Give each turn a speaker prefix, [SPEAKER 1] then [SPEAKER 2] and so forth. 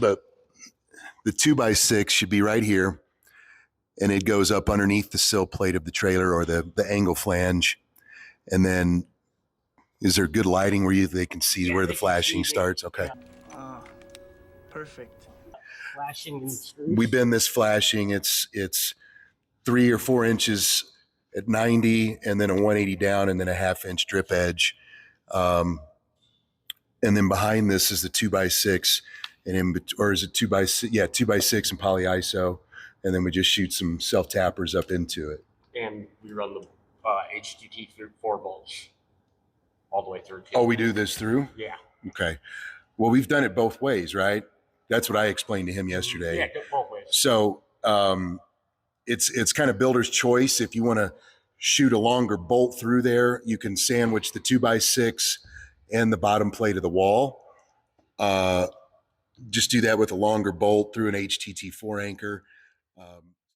[SPEAKER 1] The 2x6 should be right here, and it goes up underneath the sill plate of the trailer or the angle flange. And then, is there good lighting where they can see where the flashing starts? Okay.
[SPEAKER 2] Ah, perfect.
[SPEAKER 3] Flashing and screws.
[SPEAKER 1] We bend this flashing. It's 3 or 4 inches at 90, and then a 180 down, and then a 1/2 inch drip edge. And then behind this is the 2x6, or is it 2x6? Yeah, 2x6 and poly ISO, and then we just shoot some self tappers up into it.
[SPEAKER 3] And we run the HDT through 4 bolts all the way through.
[SPEAKER 1] Oh, we do this through?
[SPEAKER 3] Yeah.
[SPEAKER 1] Okay. Well, we've done it both ways, right? That's what I explained to him yesterday.
[SPEAKER 3] Yeah, go both ways.
[SPEAKER 1] So it's kind of builder's choice. If you want to shoot a longer bolt through there, you can sandwich the 2x6 and the bottom plate of the wall. Just do that with a longer bolt through an HTT 4 anchor.